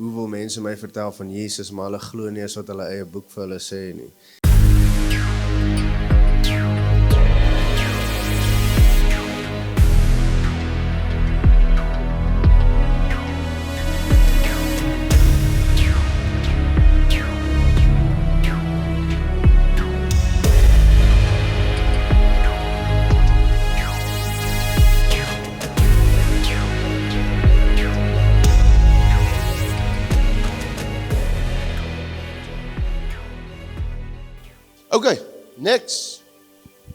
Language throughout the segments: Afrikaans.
hoeveel mense my vertel van Jesus, maar hulle glo nie eens wat hulle eie boek vir hulle sê nie. Okay, next.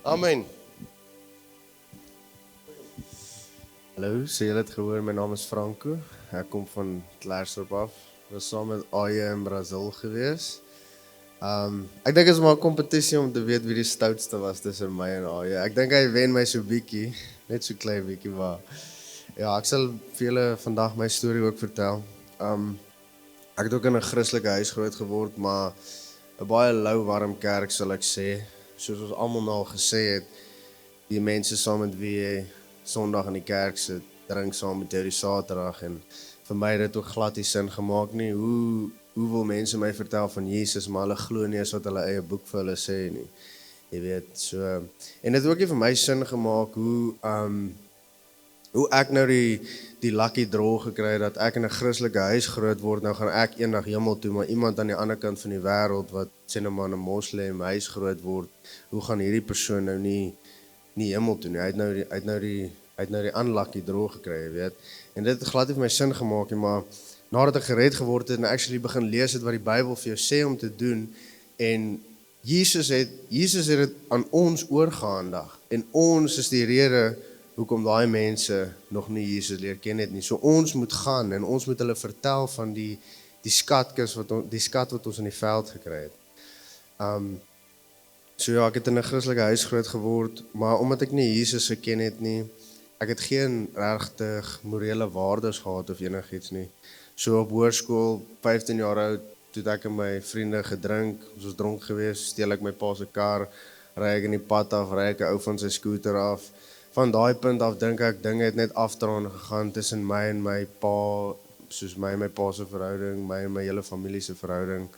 Amen. Hallo, so julle het gehoor, my naam is Franco. Ek kom van Klersdorp af. Was saam met Aye in Brazil gewees. Ek dink dit is maar 'n kompetisie om te weet wie die stoutste was tussen my en Aye. Ek dink hy wen my so bietjie, net so klein bietjie, maar ja, ek sal vir julle vandag my storie ook vertel. Ek het ook in 'n Christelike huis groot geword, maar 'n baie lou warm kerk sal ek sê, soos ons almal nou al gesê het, die mense saam met wie jy Sondag in die kerk sit, drink saam met jou die Saterdag, en vir my het dit ook glad nie sin gemaak nie, hoeveel mense my vertel van Jesus, maar hulle glo nie eens wat hulle eie boek vir hulle sê nie, jy weet, so, en dit het ook nie vir my sin gemaak, hoe ek nou die lucky draw gekry het, dat ek in 'n Christelike huis groot word, nou gaan ek eendag hemel toe, maar iemand aan die ander kant van die wêreld, wat sê nou maar in 'n moslim huis groot word, hoe gaan hierdie persoon nou nie hemel toe nie, hy het nou die unlucky draw gekry, jy weet, en dit het glad nie vir my sin gemaak nie, maar nadat ek gered geword het, en actually begin lees het wat die Bybel vir jou sê om te doen, en Jesus het dit aan ons oorgehandig, en ons is die rede hoekom daai mense nog nie Jesus leer ken het nie. So ons moet gaan en ons moet hulle vertel van die skat wat ons in die veld gekry het. So ja, ek het in 'n Christelike huis groot geword, maar omdat ek nie Jesus geken het nie, ek het geen regtig morele waardes gehad of enigiets nie. So op hoërskool, 15 jaar oud, toe ek en my vriende gedrink, ons was dronk geweest, steel ek my pa se kar, ry ek in die pad af, ry ek 'n ou van sy skooter af. Van daai punt af dink ek dinge het net afdraand gegaan tussen my en my pa, soos my en my pa se verhouding, my en my hele familie se verhouding.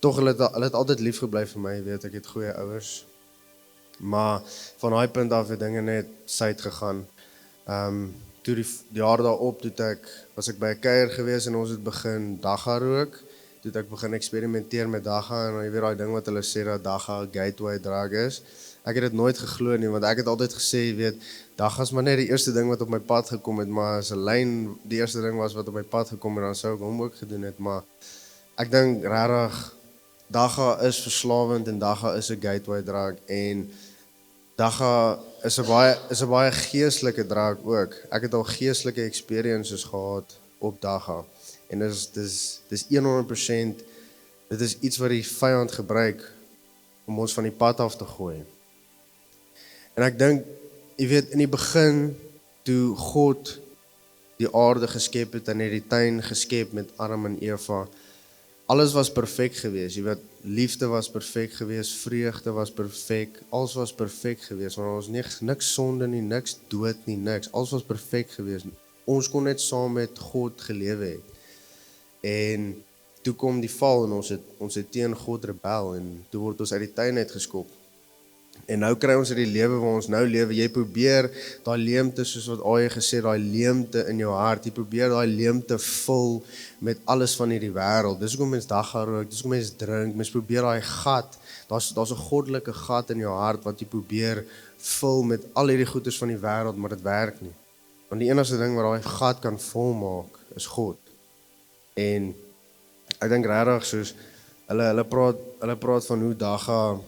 Tog hulle het altyd lief gebly vir my, weet ek het goeie ouers. Maar van daai punt af het dinge net suid gegaan. Toe die jaar daarop, was ek by 'n kuier gewees en ons het begin dagga rook. Toe het ek begin eksperimenteer met dagga en jy weet daai ding wat hulle sê dat dagga 'n gateway drug is. Ek het dit nooit geglo nie, want ek het altyd gesê, jy weet, dagga is maar net die eerste ding wat op my pad gekom het, maar as 'n lyn die eerste ding was wat op my pad gekom het, dan sou ek hom ook gedoen het, maar ek dink regtig dagga is verslawend en dagga is 'n gateway drug en dagga is 'n baie geestelike drug ook. Ek het al geestelike experiences gehad op dagga en dis 100%, dit is iets wat die vyand gebruik om ons van die pad af te gooi. En ek dink, jy weet, in die begin, toe God die aarde geskep het en het die tuin geskep met Adam en Eva, alles was perfek geweest, jy weet, liefde was perfek geweest, vreugde was perfek, alles was perfek geweest, want ons niks sonde nie, niks dood nie, niks, alles was perfek geweest. Ons kon net saam met God gelewe het. En toe kom die val en ons het teen God rebel en toe word ons uit die tuin uitgeskop. En nou kry ons die lewe waar ons nou lewe. Jy probeer daai leemte, soos wat Aye gesê, daai leemte in jou hart, jy probeer daai leemte vul met alles van hierdie wêreld. Dis hoekom mens dagga rook, dis hoekom mens drink, mens probeer daai gat, daar's 'n goddelike gat in jou hart wat jy probeer vul met al hierdie goeders van die wêreld, maar dit werk nie. Want die enigste ding wat daai gat kan volmaak is God. En ek dink regtig soos hulle praat van hoe dagga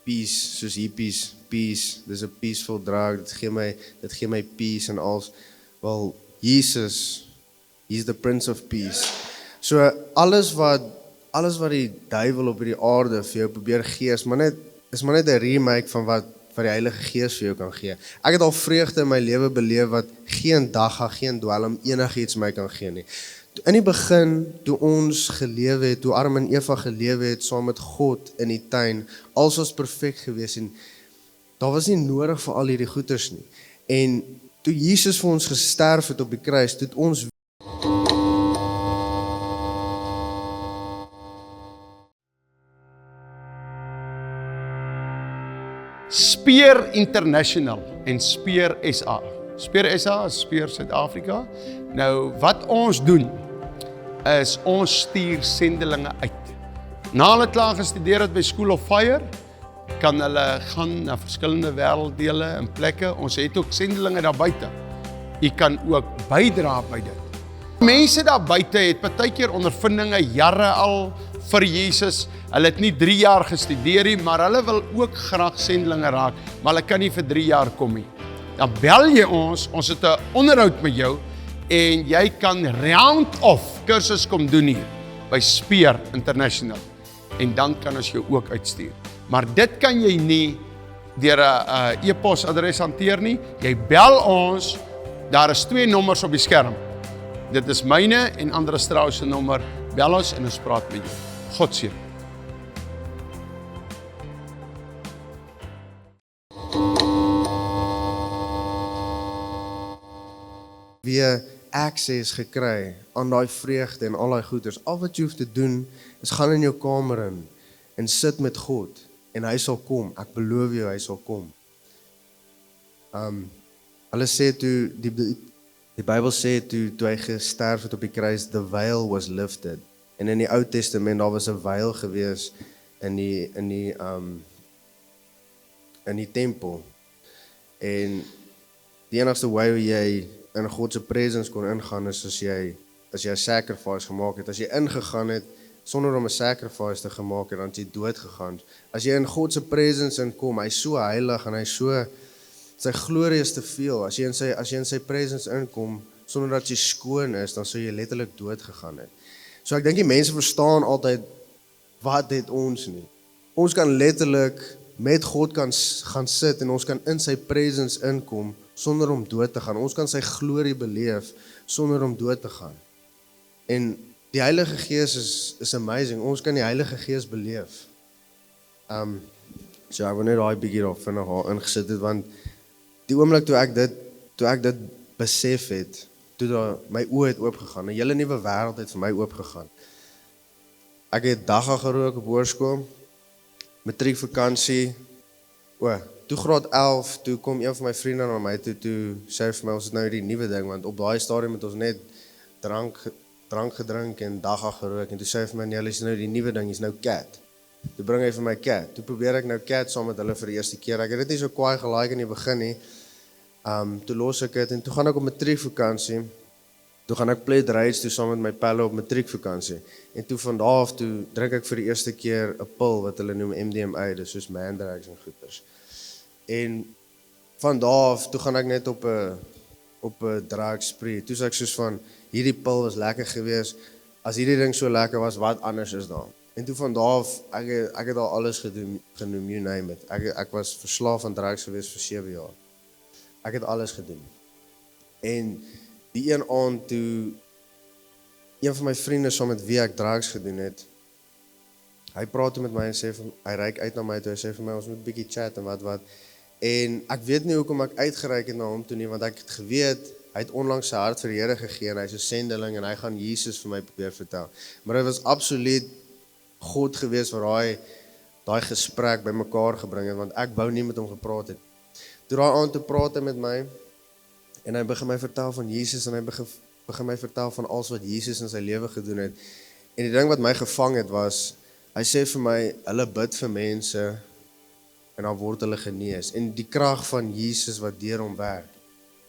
peace, soos hippies, peace, dis 'n peaceful drug, dit gee my peace en als, wel, Jesus, he's the Prince of Peace. So alles wat die duiwel op hierdie aarde vir jou probeer gee, is maar net 'n remake van wat die Heilige Gees vir jou kan gee. Ek het al vreugde in my lewe beleef wat geen dagga, geen dwelm, enigiets my kan gee nie. In die begin, toe ons gelewe het, toe Adam en Eva gelewe het, saam met God in die tuin, alles was perfek geweest en daar was nie nodig vir al hierdie goeders nie. En toe Jesus vir ons gesterf het op die kruis, toe het ons Speer International en Speer SA. Speer SA is Speer Suid-Afrika. Nou, wat ons doen, is ons stuur sendelinge uit. Na hulle klaar gestudeer het by School of Fire, kan hulle gaan na verskillende wêrelddele en plekke. Ons het ook sendelinge daar buite. U kan ook bydra by dit. Mense daar buite het partykeer ondervindinge jare al vir Jesus. Hulle het nie 3 jaar gestudeer nie, maar hulle wil ook graag sendelinge raak, maar hulle kan nie vir 3 jaar kom nie. Dan bel jy ons het 'n onderhoud met jou en jy kan round-off kursus kom doen hier by Speer International. En dan kan ons jou ook uitstuur. Maar dit kan jy nie deur 'n e-posadres hanteer nie. Jy bel ons, daar is 2 nommers op die skerm. Dit is myne en Andre Strauss se nommer. Bel ons en ons praat met jou. God seën. Weer access gekry aan daai vreugde en al daai goeders. Al wat jy hoef te doen is gaan in jou kamer in en sit met God en hy sal kom. Ek beloof jou hy sal kom. Hulle sê toe die Bybel sê toe hy gesterf het op die kruis, the veil was lifted. En in die Ou Testament daar was 'n veil gewees in die tempel. En die enigste way hoe jy in God se presence kon ingaan is as jy 'n sacrifice gemaak het. As jy ingegaan het sonder om 'n sacrifice te gemaak het, dan het jy dood gegaan. As jy in God se presence inkom, hy's so heilig en hy's so sy glorie is te veel. As jy in sy presence inkom sonder dat jy skoon is, dan sou jy letterlik dood gegaan het. So ek dink die mense verstaan altyd wat het ons nie. Ons kan letterlik met God kan gaan sit en ons kan in sy presence inkom sonder om dood te gaan. Ons kan sy glorie beleef sonder om dood te gaan. En die Heilige Gees is amazing. Ons kan die Heilige Gees beleef. So ek wil net daai bietjie daar vinnig haar ingesit het, want die oomblik toe ek dit besef het, toe daar my oë het oopgegaan, 'n hele nuwe wêreld het vir my oopgegaan. Ek het dagga gerook op hoërskool, matriekvakansie. Toe graad 11, toe kom een van my vriende na my toe sê vir my, ons het nou hierdie nuwe ding, want op daai stadium het ons net drank gedrink en dagga gerook, en toe sê hy vir my, nee, is nou die nuwe ding, is nou cat. Toe bring hy vir my cat. Toe probeer ek nou cat saam met hulle vir die eerste keer. Ek het dit nie so kwaai gelike in die begin nie. Toe los ek dit en toe gaan ek op matriekvakansie. Toe gaan ek Plet Ridge toe saam met my pelle op matriekvakansie. En toe van daar af toe drink ek vir die eerste keer 'n pil wat hulle noem MDMA, dis soos Mandrax en goeters. En van daar af toe gaan ek net op 'n drug spree. Toe sê ek soos van hierdie pil was lekker geweest. As hierdie ding so lekker was, wat anders is daar? En toe van daar af ek het al alles genoem, you name it. Ek was verslaaf aan drugs geweest vir 7 jaar. Ek het alles gedoen. En die een aand toe een van my vriende saam met wie ek drugs gedoen het, hy praat toe met my en sê hy reik uit na my toe, hy sê vir my ons moet 'n bietjie chat en wat. En ek weet nie hoekom ek uitgereik het na hom toe nie, want ek het geweet hy het onlangs sy hart vir die Here gegee en hy's 'n sendeling en hy gaan Jesus vir my probeer vertel. Maar dit was absoluut God gewees wat daai gesprek bymekaar gebring het, want ek wou nie met hom gepraat het. Toe daai aand toe praat hy met my en hy begin my vertel van Jesus en hy begin my vertel van alles wat Jesus in sy lewe gedoen het. En die ding wat my gevang het was, hy sê vir my, hulle bid vir mense en dan word hulle genees. En die krag van Jesus wat deur hom werk.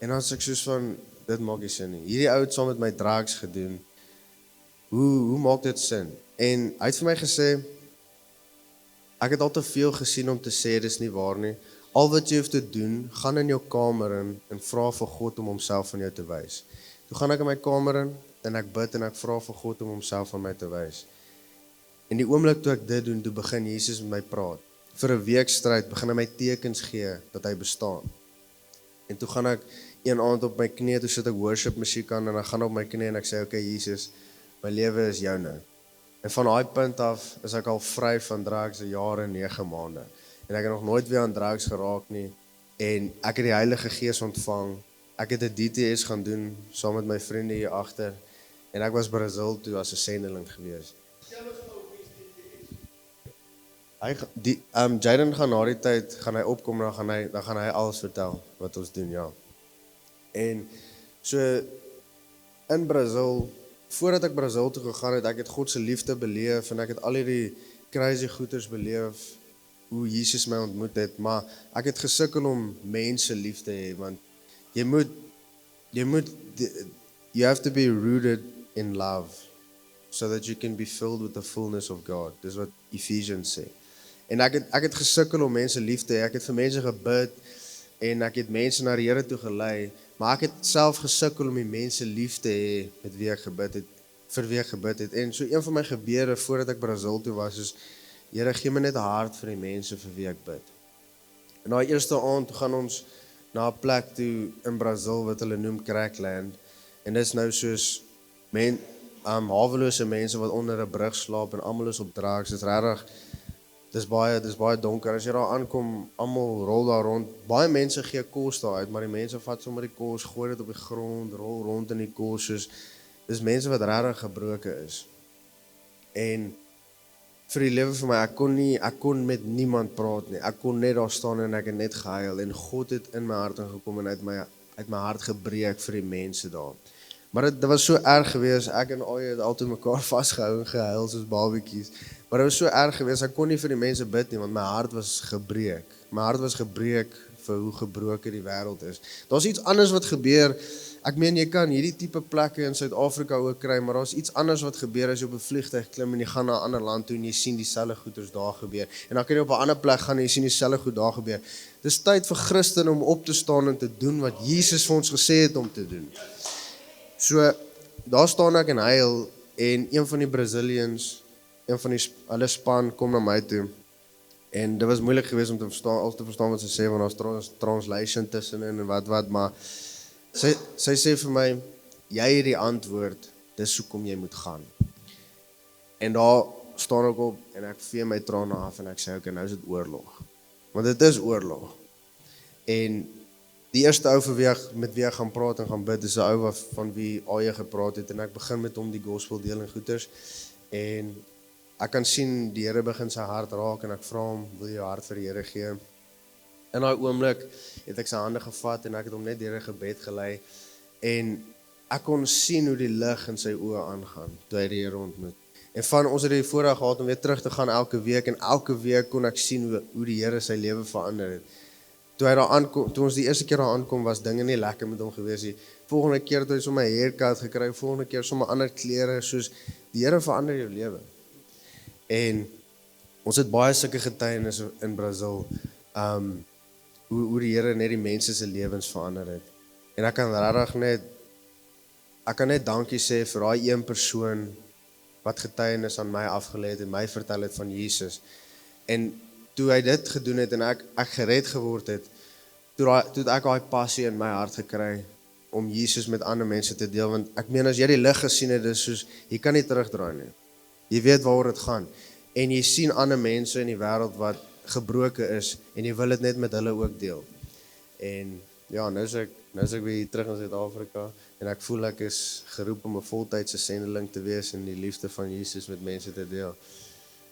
En dan sê ek soos van, dit maak nie sin nie. Hierdie ou het saam met my drugs gedoen. Hoe maak dit sin? En hy het vir my gesê, ek het al te veel gesien om te sê, dis nie waar nie. Al wat jy hoef te doen, gaan in jou kamer in en vra vir God om homself aan jou te wys. Toe gaan ek in my kamer in en ek bid en ek vra vir God om homself aan my te wys. En die oomblik toe ek dit doen, toe begin Jesus met my praat. Vir 'n week stryd begin hy my tekens gee dat hy bestaan. En toe gaan ek een aand op my knie, toe sit ek worship musiek aan en dan gaan op my knie en ek sê, okay Jesus, my lewe is joune. En van daai punt af is ek al vry van drugs 'n jaar en 9 maande. En ek het nog nooit weer aan drugs geraak nie. En ek het die Heilige Gees ontvang. Ek het 'n DTS gaan doen saam met my vriende hier agter. En ek was Brazil toe as 'n sendeling gewees. Jaden gaan na die tyd, gaan hy opkom, dan gaan hy alles vertel wat ons doen, ja. En so in Brazil, voordat ek Brazil toe gegaan het, ek het God se liefde beleef en ek het al hierdie crazy goeders beleef, hoe Jesus my ontmoet het, maar ek het gesukkel om mense lief te hê, want you have to be rooted in love, so that you can be filled with the fullness of God. Dis wat Ephesians sê. En ek het gesukkel om mense lief te hê, ek het vir mense gebid, en ek het mense na die Here toe gelei, maar ek het self gesukkel om die mense lief te hê met wie ek gebid het, vir wie ek gebid het. En so een van my gebede voordat ek Brazil toe was, is, Here, gee my net 'n hart vir die mense vir wie ek bid. En daai eerste aand toe gaan ons na 'n plek toe in Brazil wat hulle noem Crackland, en dit is nou soos hawelose mense wat onder 'n brug slaap en almal is op drugs. Dit is regtig, dis baie donker. As jy daar aankom, almal rol daar rond. Baie mense gee kos daar uit, maar die mense vat sommer die kos, gooi dit op die grond, rol rond in die kos, soos dis mense wat regtig gebroken is. En vir die lewe vir my, ek kon met niemand praat nie. Ek kon net daar staan en ek het net gehuil, en God het in my hart ingekom en uit my hart gebreek vir die mense daar. Maar dit was so erg geweest, ek en Aye het altyd mekaar vasgehou en gehuil soos babietjies. Maar dit was so erg geweest, ek kon nie vir die mense bid nie, want my hart was gebreek. My hart was gebreek vir hoe gebroken die wêreld is. Daar's iets anders wat gebeur. Ek meen, jy kan hierdie tipe plekke in Suid-Afrika ook kry, maar daar's iets anders wat gebeur as jy op 'n vliegtuig klim en jy gaan na 'n ander land toe en jy sien dieselfde goeders daar gebeur. En dan kan jy op 'n ander plek gaan en jy sien dieselfde goed daar gebeur. Dis tyd vir Christene om op te staan en te doen wat Jesus vir ons gesê het om te doen. So, daar staan ek en huil, en een van die Brazilians, een van hulle span kom na my toe, en dit was moeilik geweest om te verstaan wat sy sê, want daar's translation tussenin en wat, maar sy sê vir my, jy het die antwoord, dis hoekom jy moet gaan. En daar staan ek op, en ek vee my trane af, en ek sê, okay, nou is dit oorlog. Want dit is oorlog. En die eerste ou met wie ek gaan praat en gaan bid, is 'n ou van wie Aye gepraat het, en ek begin met hom die gospel deel en goeters, en ek kan sien, die Here begin sy hart raak, en ek vra hom, wil jy jou hart vir die Here gee? In daai oomblik het ek sy hande gevat, en ek het hom net deur 'n gebed gelei, en ek kon sien hoe die lig in sy oë aangaan, toe hy die Here ontmoet. En ons het die voorreg gehad om weer terug te gaan elke week, en elke week kon ek sien hoe die Here sy lewe verander het. Toe ons die eerste keer daar aankom, was dinge nie lekker met hom gewees nie. Volgende keer het hy sommer 'n haircut gekry, volgende keer sommer ander klere, soos die Here verander jou lewe. En ons het baie sulke getuienisse in Brazil, hoe die Here net die mense se lewens verander het. En ek kan net dankie sê vir daai een persoon wat getuienis aan my afgelê het en my vertel het van Jesus. En toe hy dit gedoen het en ek gered geword het, toe het ek daai passie in my hart gekry om Jesus met ander mense te deel, want ek meen, as jy die lig gesien het, dis soos, jy kan nie terugdraai nie. Jy weet waaroor dit gaan, en jy sien ander mense in die wêreld wat gebroken is, en jy wil dit net met hulle ook deel. En ja, nou is ek weer terug in Suid-Afrika, en ek voel ek is geroep om 'n voltydse sendeling te wees, en die liefde van Jesus met mense te deel.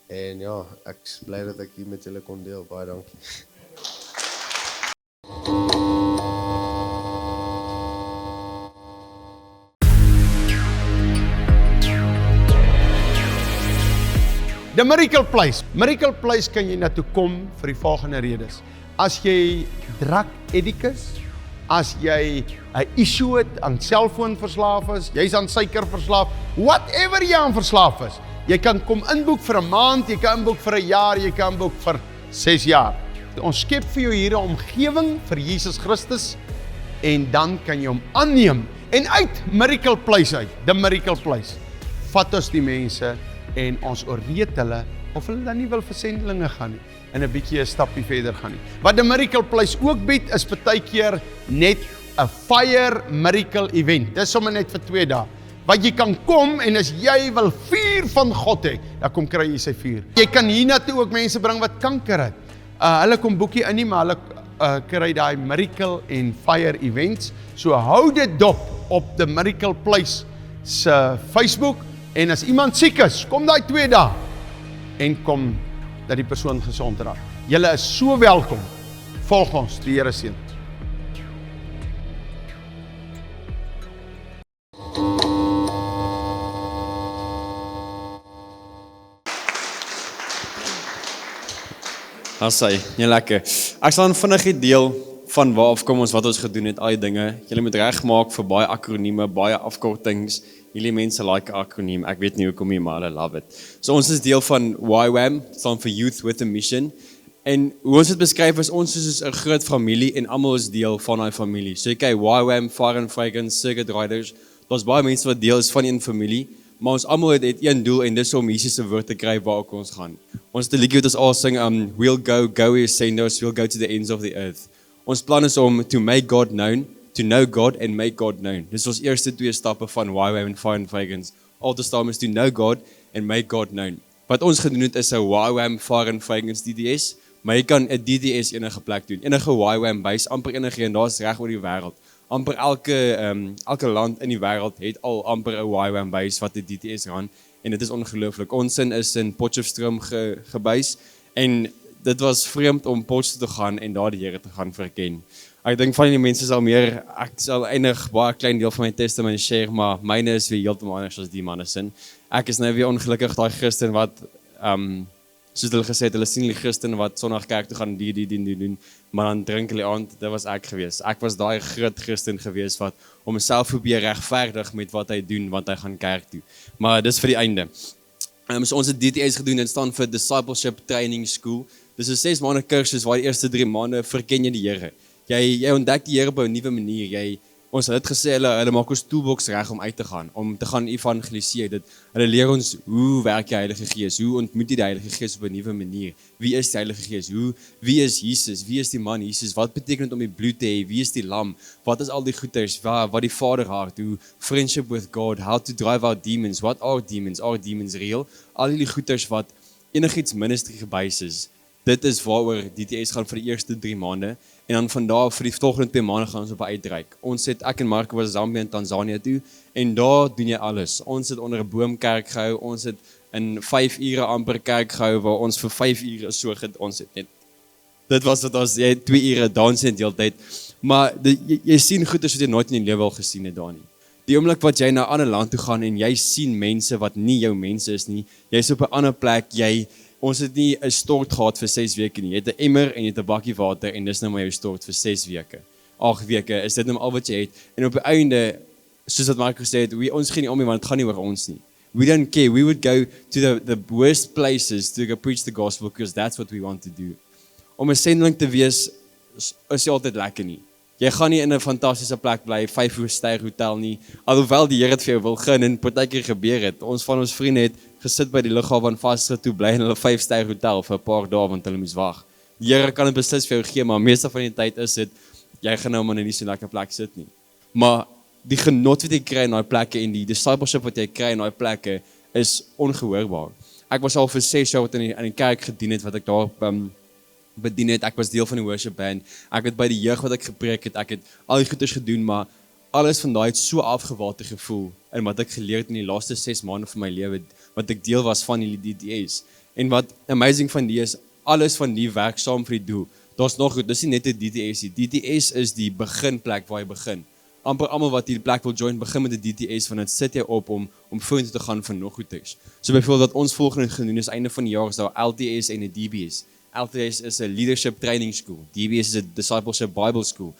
En ja, ek is bly dat ek hier met julle kon deel. Baie dankie. The Miracle Place. Miracle Place kan jy na toe kom vir die volgende redes. As jy drug addict is, as jy 'n issue het aan selfoon verslaaf is, jy's aan suiker verslaaf, whatever jy aan verslaaf is, jy kan kom inboek vir 'n maand, jy kan inboek vir 'n jaar, jy kan inboek vir 6 jaar. Ons skep vir jou hier 'n omgewing vir Jesus Christus, en dan kan jy hom aanneem, en uit Miracle Place uit, The Miracle Place, vat ons die mense, en ons oorreed hulle, of hulle dan nie wil vir sendelinge gaan nie, en 'n bietjie 'n stapie verder gaan nie. Wat The Miracle Place ook bied, is partykeer net 'n fire miracle event. Dis sommer net vir 2 dae. Wat jy kan kom, en as jy wil vuur van God hê, dan kom kry jy sy vuur. Jy kan hiernatoe ook mense bring wat kanker het. Hulle kom boekie in nie, maar hulle kry daai miracle en fire events. So hou dit dop op The Miracle Place se Facebook, en as iemand siek is, kom daai 2 dae, en kom dat die persoon gesond raak. Julle is so welkom. Volg ons, die Here seën. Asai, nee lekker. Ek sal vinnig die deel van waar afkom ons, wat ons gedoen het, al die dinge. Julle moet regmaak vir baie akronieme, baie afkortings. Julle mense like akroniem. Ek weet nie hoekom nie, maar hulle love it. So ons is deel van YWAM, staan vir Youth with a Mission. En hoe ons dit beskryf is, ons is 'n groot familie en almal is deel van daai familie. So jy kyk, YWAM, Fire and Fragrance, Circuit Riders, daar's baie mense wat deel is van een familie, maar ons almal het een doel en dis om Jesus se woord te kry waar ook ons gaan. Ons het 'n liedjie wat ons al sing, we'll go where he send us, we'll go to the ends of the earth. Ons plan is om to make God known, to know God and make God known. Dis ons eerste 2 stappe van YWAM en Fire and Fragrance. Altyd staan is to know God and make God known. Wat ons gedoen het is 'n YWAM Fire and Fragrance DDS, maar jy kan 'n DDS enige plek doen. Enige YWAM base, amper enige en daar's reg oor die wêreld. Amper elke land in die wêreld het al amper 'n YWAM base wat 'n DDS ran en dit is ongelooflik. Ons sin is in Potchefstroom gebase en dit was vreemd om Potchefstroom te gaan en daar die Here te gaan verken. Ek dink van die mense sal meer, ek sal eintlik baie klein deel van my testament share, maar myne is weer heeltemal anders as die manne sin. Ek is nou weer ongelukkig daai Christen wat soos hulle gesê het, hulle sien die Christen wat Sondag kerk toe gaan die doen, maar dan drink hulle aand, dit was ek gewees. Ek was daai groot Christen gewees wat om homself probeer regverdig met wat hy doen, want hy gaan kerk toe. Maar dis vir die einde. So ons het DTS gedoen, dit staan vir Discipleship Training School. Dis 'n 6 maande kursus waar die eerste 3 maande verken jy die Here. Jy ontdek die Here op 'n nuwe manier. Ons het gesê hulle maak ons toolbox reg om uit te gaan, evangeliseer. Hulle leer ons hoe werk die Heilige Gees, hoe ontmoet jy die Heilige Gees op 'n nuwe manier. Wie is die Heilige Gees? Wie is Jesus? Wie is die man Jesus? Wat beteken dit om die bloed te hê? Wie is die lam? Wat is al die goeders? Wat die Vaderhart? Hoe friendship with God? How to drive out demons? What are demons? Are demons real? Al die goeders wat enigiets ministry gebase is. Dit is waaroor DTS gaan vir die eerste 3 maande. En dan van daar vir die volgende 2 maande gaan ons op 'n uitreik. Ek en Marco was Zambia en Tanzanië toe en daar doen jy alles. Ons het onder 'n boom kerk gehou, ons het in 5 ure amper kerk gehou waar ons vir 5 ure ons het net. Dit was wat ons 2 ure dans in die hele tyd. Maar jy sien goeders wat jy nooit in die lewe al gesien het daar nie. Die oomblik wat jy na 'n ander land toe gaan en jy sien mense wat nie jou mense is nie, jy's op 'n ander plek, ons het nie 'n stort gehad vir 6 weke nie. Jy het 'n emmer en jy het 'n bakkie water en dis nou maar jou stort vir 6 weke. 8 weke is dit nou al wat jy het. En op die einde, soos wat Marco gesê het, ons gee nie om nie want dit gaan nie oor ons nie. We don't care. We would go to the worst places to go preach the gospel because that's what we want to do. Om 'n sendeling te wees is jy altyd lekker nie. Jy gaan nie in 'n fantastiese plek bly, 5-ster hotel nie. Alhoewel die Here dit vir jou wil gun en partykeer gebeur het. Ons van ons vriende het gesit by die lughawe en vasgetrou bly in hulle 5-ster hotel vir 'n paar dae want hulle moes wag. Die Here kan dit beslis vir jou gee, maar meeste van die tyd is dit jy gaan nou maar nie so lekker plek sit nie. Maar die genot wat jy kry in daai plekke en die discipleship wat jy kry in daai plekke is ongehoorbaar. Ek was al vir 6 jaar wat in die kerk gedien het wat ek daar bedien het. Ek was deel van die worship band. Ek het by die jeug wat ek gepreek het, ek het al die goeders gedoen, maar alles van daai het so afgewater gevoel en wat ek geleer het in die laaste 6 maande van my lewe wat ek deel was van die DTS. En wat amazing van die is, alles van die werk saam vir die doel. Daar's nog goed, dis nie net 'n DTS nie. DTS is die beginplek waar jy begin. Amper almal wat hierdie plek wil join, begin met 'n DTS want dit sit jy op om vorentoe te gaan vir nog goeders. So byvoorbeeld wat ons volgende gedoen is einde van die jaar is daar LTS en 'n DBS. LTS is 'n leadership training school. DBS is 'n discipleship Bible school.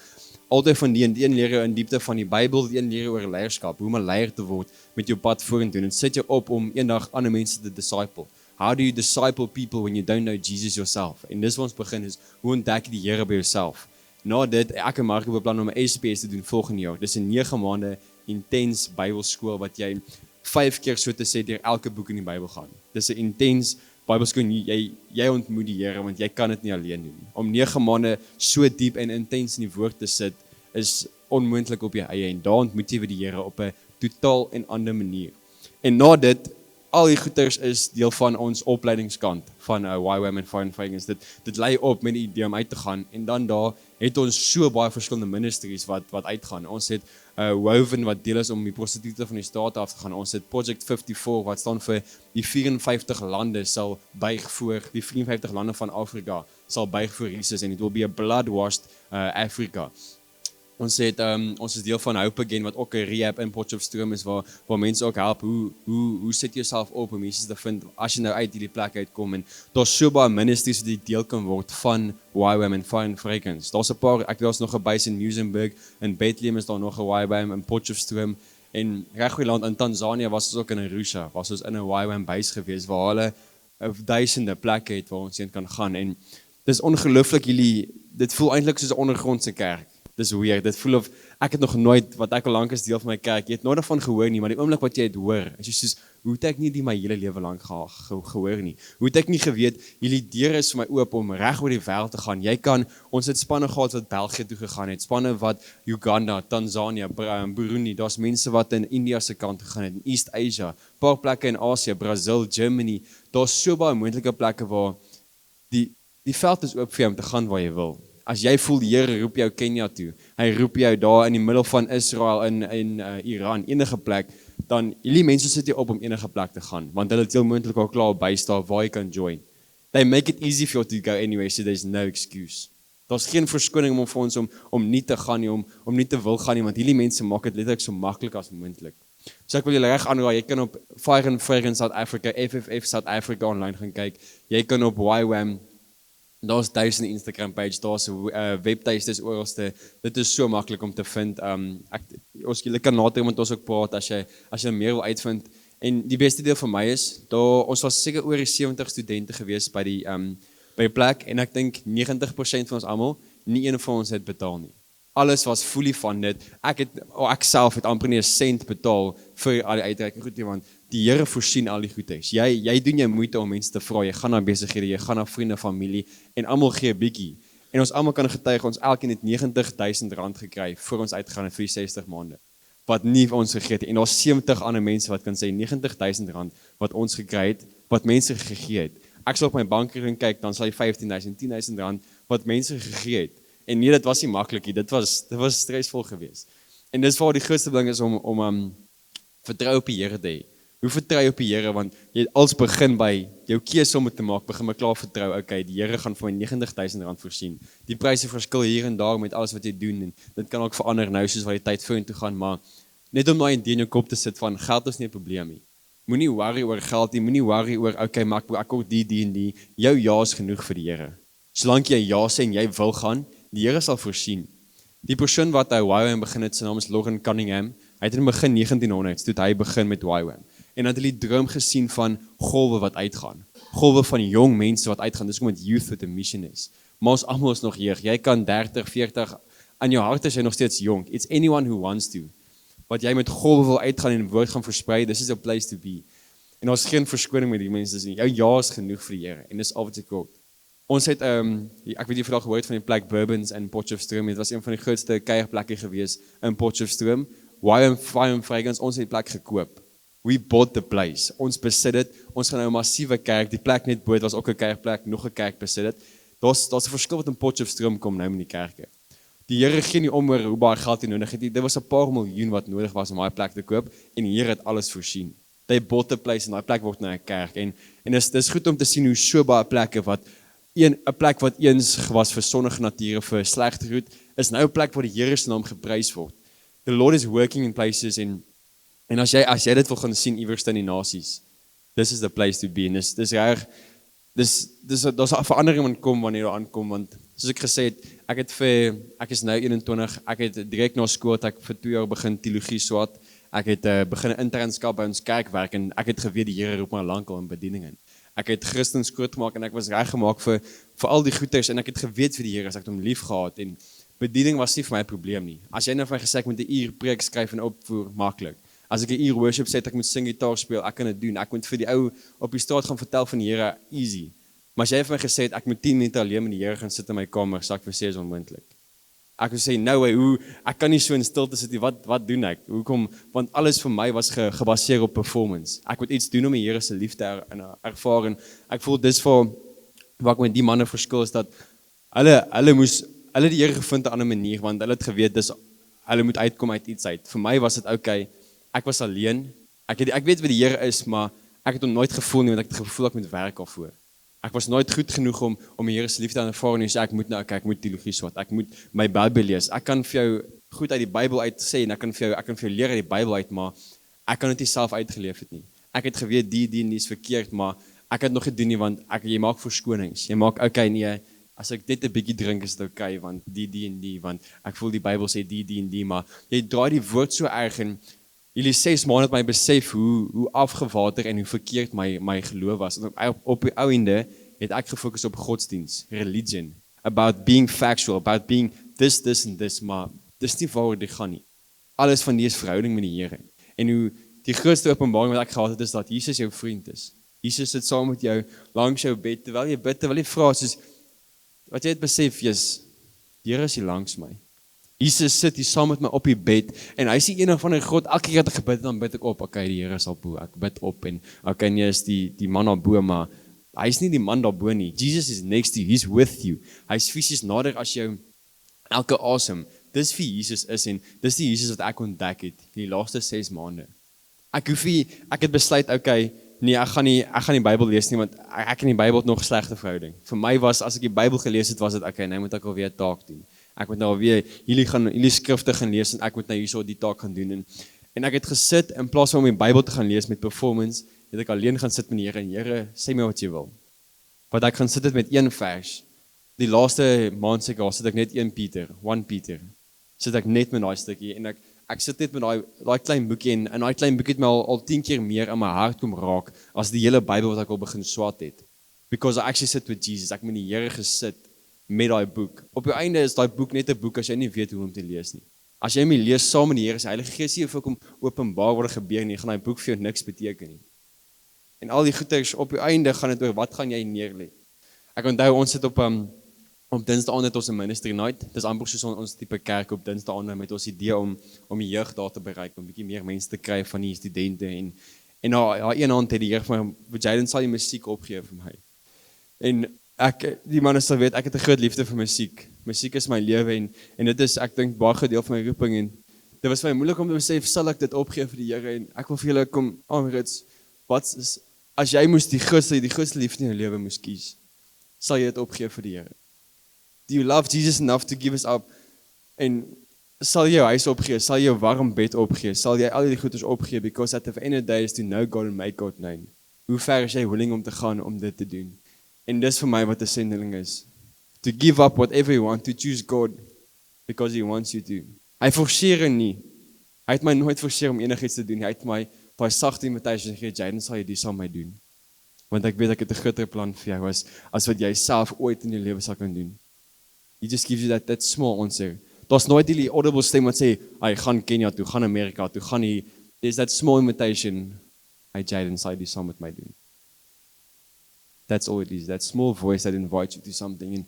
Altyd van die een leer jou in diepte van die Bybel, die een leer jou oor leierskap, hoe om 'n leier te word met jou pad vorentoe en sit jou op om eendag ander mense te disciple. How do you disciple people when you don't know Jesus yourself? En dis waar ons begin is, hoe ontdek jy die Here by jouself? Na dit, ek en Marco beplan om 'n SPS te doen volgende jaar. Dis 'n 9 maande intens Bybelskool wat jy 5 keer so te sê deur elke boek in die Bybel gaan. Dis 'n intens Bybelskool, jy ontmoet die Here want jy kan dit nie alleen doen. Om 9 maande so diep en intens in die woord te sit is onmoontlik op jou eie en daar ontmoet jy die Here op 'n totaal en ander manier. En na dit, al die goeders is deel van ons opleidingskant van YWAM en Fire and Fragrance. Dit lei op met die idee om uit te gaan en dan daar het ons so baie verskillende ministries wat uitgaan. Ons het Woven wat deel is om die prostituie van die staat af te gaan. Ons het Project 54 wat staan vir die 54 lande sal buig voor, die 54 lande van Afrika sal buig voor Jesus en it will be a blood-washed Africa. Ons is deel van Hope Again wat ook 'n rehab in Potchefstroom is waar mense ook help hoe sit jouself op om Jesus te vind as jy nou uit hierdie plek uitkom en daar's so baie ministries wat deel kan word van YWAM en Fire and Fragrance. Daar's 'n paar, ek was nog 'n base in Muizenberg, in Bethlehem is daar nog 'n YWAM in Potchefstroom en reg oor land in Tanzanië was ons ook in Arusha, was ons in 'n YWAM base gewees waar hulle duisende plekke het waar ons heen kan gaan en dis ongelooflik dit voel eintlik soos 'n ondergrondse kerk. Dis weird, dit voel of, ek het nog nooit, wat ek al lank is deel van my kerk, jy het nooit daarvan gehoor nie, maar die oomblik wat jy het hoor, is jy soos, hoe het ek nie die my hele lewe lang gehoor nie? Hoe het ek nie geweet, jullie deur is vir my oop om reg oor die wêreld te gaan, ons het spanne gehad wat België toe gegaan het, spanne wat Uganda, Tanzania, Burundi, daar's mense wat in India se kant gegaan het, in East Asia, paar plekke in Asië, Brazil, Germany, daar's so baie moontlike plekke waar die veld is oop vir jou om te gaan waar jy wil. As jy voel die Here roep jou Kenia toe, hy roep jou daar in die middel van Israel in Iran, enige plek, dan hierdie mense sit jy op om enige plek te gaan, want hulle het heel moontlik al klaar bystaan waar jy kan join. They make it easy for you to go anyway, so there's no excuse. Daar's geen verskoning om vir ons om nie te gaan nie, om nie te wil gaan nie, want hierdie mense maak dit letterlik so maklik as moontlik. So ek wil julle reg aanraai, jy kan op Fire and Fragrance South Africa, FFF South Africa online gaan kyk, jy kan op YWAM, daar's duisende Instagram page, daar's 'n webtuistes oralste. Dit is so maklik om te vind. Julle kan later met ons ook praat as jy meer wil uitvind. En die beste deel vir my is, ons was seker oor die 70 studente gewees by die plek en ek dink 90% van ons almal, nie een van ons het betaal nie. Alles was fully funded. Ek self het amper nie 'n sent betaal vir al die uitreiking goed nie, want die Here voorsien al die goedheid. Jy doen jou moeite om mense te vra, jy gaan na besighede, jy gaan na vriende, familie en almal gee 'n bietjie. En ons almal kan getuig, ons elkeen het R90,000 gekry voor ons uitgegaan het vir die 60 maande. Wat nie ons gegee het. En daar's 70 ander mense wat kan sê R90,000 wat ons gekry het, wat mense gegee het. Ek sal op my bankrekening kyk, dan sal jy R15,000, R10,000 wat mense gegee het. En nee, dit was nie maklik nie. Dit was stresvol geweest. En dis waar die grootste ding is om vertrou op die Here te hê. Hoe vertrou jy op die Here, want jy als begin by jou keuse om te maak, begin my klaar vertrou, okay, die Here gaan vir my R90,000 voorsien. Die pryse verskil hier en daar met alles wat jy doen en dit kan ook verander nou soos wat die tyd vorentoe gaan, maar net om daai idee in jou kop te sit van geld is nie 'n probleem nie. Moenie worry oor geld nie, moenie worry oor okay, maar ek wil die en die. Jou ja is genoeg vir die Here. Solank jy ja sê en jy wil gaan, die Here sal voorsien. Die persoon wat YWAM begin het, sy naam is Logan Cunningham. Hy het in die begin 1900s, toe hy begin met YWAM. En dat hulle die droom gesien van golwe wat uitgaan. Golwe van jong mense wat uitgaan. Dis omdat youth with a mission is. Maar ons almal is nog jeug. Jy kan 30, 40, aan jou hart is jy nog steeds jong. It's anyone who wants to. Wat jy met golwe wil uitgaan en woord gaan versprei, this is a place to be. En ons geen verskoning met die mense nie. Jou ja is genoeg vir die Here. En dis al wat ek wil. Ons het, ek weet jy vandag gehoord van die plek Bourbons in Potchefstroom. Dit was een van die grootste kuierplekke gewees in Potchefstroom. YWAM Fire and Fragrance, ons het die plek gekoop. We bought the place. Ons besit dit. Ons gaan nou 'n massiewe kerk. Die plek net bo was ook 'n kerkplek, nog 'n kerk besit dit. Daar's 'n verskil wat in Potchefstroom kom nou met die kerke. Die Here gee nie om oor hoe baie geld hy nodig het nie. Dit was 'n paar miljoen wat nodig was om daai plek te koop en die Here het alles voorsien. They bought the place en daai plek word nou 'n kerk. En dis goed om te sien hoe so baie plekke wat 'n plek wat eens was vir sonnige nature, vir slegte roet, is nou 'n plek waar die Here se naam geprys word. The Lord is working in places en as jy dit wil gaan sien iewers in die nasies, this is the place to be. En dis reg, daar's 'n verandering wat kom wanneer jy aankom, want soos ek gesê het, ek is nou 21, ek het direk na skool, ek vir 2 jaar begin teologie swat, ek het begin 'n internskap by ons kerk werk en ek het geweet die Here roep my lankal in bediening in. Ek het Christens groot gemaak en ek was reg gemaak vir al die goeders en ek het geweet vir die Here as ek hom lief gehad en bediening was nie vir my 'n probleem nie. As jy nou vir my gesê ek moet 'n uur preek skryf en opvoer, maklik. As ek 'n uur worship sê ek moet sing, gitaar speel, ek kan dit doen. Ek moet vir die ou op die straat gaan vertel van die Here, easy. Maar as jy vir my gesê het ek moet 10 minute alleen met die Here gaan sit in my kamer, sal ek vir sê is onmoontlik. Ek wou sê, no way, ek kan nie so in stilte sit nie, wat doen ek? Hoekom? Want alles vir my was gebaseer op performance. Ek moet iets doen om die Here se liefde ervaar en ek voel dis waar ek met die manne verskil is dat hulle die Here gevind op 'n ander manier, want hulle het geweet hulle moet uitkom uit iets uit. Vir my was dit okay, ek was alleen, ek weet wie die Here is, maar ek het hom nooit gevoel nie, want ek het gevoel ek moet werk daarvoor. Ek was nooit goed genoeg om die Here se liefde te ervaar nie, so ek moet ek moet teologie swat, ek moet my Bybel lees. Ek kan vir jou goed uit die Bybel uit sê en ek kan vir jou leer uit die Bybel uit, maar ek kan dit nie self uitgeleef het nie. Ek het geweet die is verkeerd, maar ek het nog gedoen nie, want jy maak verskonings. Jy maak okay, nee, as ek dit 'n bietjie drink is dit okay, want die en die, want ek voel die Bybel sê die en die, maar jy draai die woord so erg en Julle 6 maande het my besef hoe afgewater en hoe verkeerd my geloof was. Op die ou ende het ek gefokus op godsdiens, religion, about being factual, about being this and this, maar dis nie waaroor dit gaan nie. Alles van die is verhouding met die Here. En hoe die grootste openbaring wat ek gehad het is dat Jesus jou vriend is. Jesus sit saam met jou langs jou bed terwyl jy bid, terwyl jy vra soos wat jy het besef, Jesus, die Here is hier langs my. Jesus sit hier saam met my op die bed en hy sê een van die God, elke keer dat ek gebid het, dan bid ek op, okay, die Here is al bo, ek bid op en okay, nee, is die man daar bo, maar hy is nie die man daar bo nie. Jesus is next to you, he's with you. Hy is fisies nader as jou elke asem. Dis wie Jesus is en dis die Jesus wat ek ontdek het die laaste 6 maande. Ek het besluit, okay, nee, ek gaan nie Bybel lees nie, want ek en die Bybel het nog 'n slegte verhouding. Vir my was, as ek die Bybel gelees het, was dit, okay, nou moet ek alweer 'n taak doen. Ek moet nou alweer hierdie skrifte gaan lees en ek moet nou hierso die taak gaan doen. En ek het gesit, in plaas van om die Bybel te gaan lees met performance, het ek alleen gaan sit met die Here en Here, sê my wat jy wil. Want ek gaan sit dit met 1 vers. Die laaste maand seker, sit ek net 1 Peter, sit ek net met daai stukkie en ek sit net met daai klein boekie en daai klein boekie het my al 10 keer meer in my hart kom raak as die hele Bybel wat ek al begin swat het. Because I actually sit with Jesus, ek met die Here gesit met daai boek. Op die einde is daai boek net 'n boek as jy nie weet hoe om te lees nie. As jy hom lees saam met die Here, se Heilige Gees sê vir kom openbaar wat gebeur nie, gaan daai boek vir jou niks beteken nie. En al die goeders op die einde gaan dit oor wat gaan jy neerlê. Ek onthou ons sit op Dinsdae het ons 'n ministry night. Dis amper soos ons tipe kerk op Dinsdae met ons idee om die jeug daar te bereik, om 'n bietjie meer mense te kry van die studente en haar een hand het die Here vir my, Jaden sal die musiek opgee vir my. En die manne sal weet, ek het 'n groot liefde vir musiek. Musiek is my lewe en dit is, ek dink, baie gedeel van my roeping en dit was vir my moeilik om te besef, sal ek dit opgee vir die Here en ek wil vir julle kom aanrits, as jy moes die grootste liefde in jou lewe moes kies, sal jy dit opgee vir die Here? Do you love Jesus enough to give us up? En sal jy jou huis opgee, sal jy jou warm bed opgee, sal jy al die goeders opgee, because at the end of the day is to know God and make God known. Hoe ver is jy willing om te gaan om dit te doen? En dis vir my wat 'n sendeling is. To give up whatever you want, to choose God, because He wants you to. Hy forceer nie. Hy het my nooit forceer om enigiets te doen. Hy het my baie sagte invitation gegee, Jaden, sal jy dit saam met my doen? Want ek weet ek het 'n groter plan vir jou as wat jy self ooit in jou lewe sal kan doen. He just gives you that small answer. Daar's nooit die audible stem wat sê, hy gaan Kenia toe, gaan Amerika toe, gaan hier. There's that small invitation, hey Jaden, sal jy dit saam met my doen? That's all it is, that small voice that invites you to something.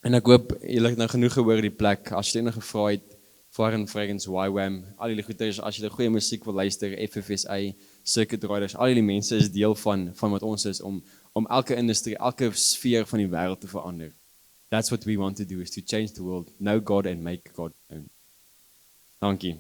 En ek hoop, julle het nou genoeg gehoor die plek, as jy enige gevra het, Foreign Fragrance, YWAM, al die goeders, as jy goeie musiek wil luister, FFSA, Circuit Riders, al die mense is deel van wat ons is, om elke industrie, elke sfeer van die wêreld te verander. That's what we want to do, is to change the world, know God and make God known. Dankie.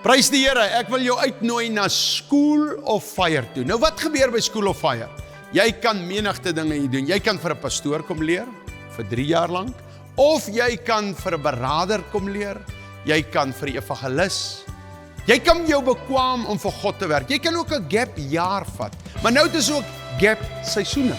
Prys die Here, ek wil jou uitnooi na School of Fire toe. Nou wat gebeur by School of Fire? Jy kan menigte dinge hier doen. Jy kan vir 'n pastoor kom leer, vir 3 jaar lank. Of jy kan vir 'n beraader kom leer. Jy kan vir 'n evangelis. Jy kan jou bekwam om vir God te werk. Jy kan ook 'n gap jaar vat. Maar nou het ons ook gap seisoene.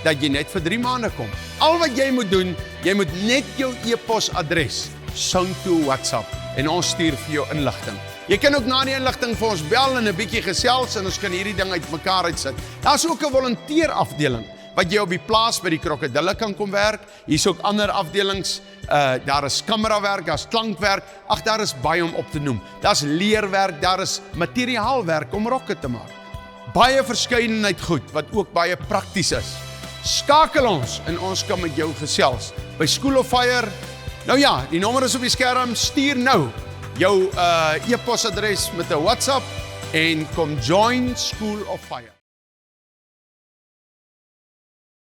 Dat jy net vir 3 maande kom. Al wat jy moet doen, jy moet net jou e-posadres sing toe WhatsApp en ons stuur vir jou inligting. Jy kan ook na die inligting vir ons bel en 'n bietjie gesels en ons kan hierdie ding uitmekaar uitsit. Daar's ook 'n volunteerafdeling wat jy op die plaas by die krokodille kan kom werk. Hier's ook ander afdelings. Daar is kamerawerk, daar's klankwerk. Ag, daar is baie om op te noem. Daar's leerwerk, daar is materiaalwerk om rokke te maak. Baie verskeidenheid goed wat ook baie prakties is. Skakel ons en ons kan met jou gesels by School of Fire. Nou ja, die nommer is op die skerm. Stuur nou jou e-posadres met 'n WhatsApp en kom join School of Fire.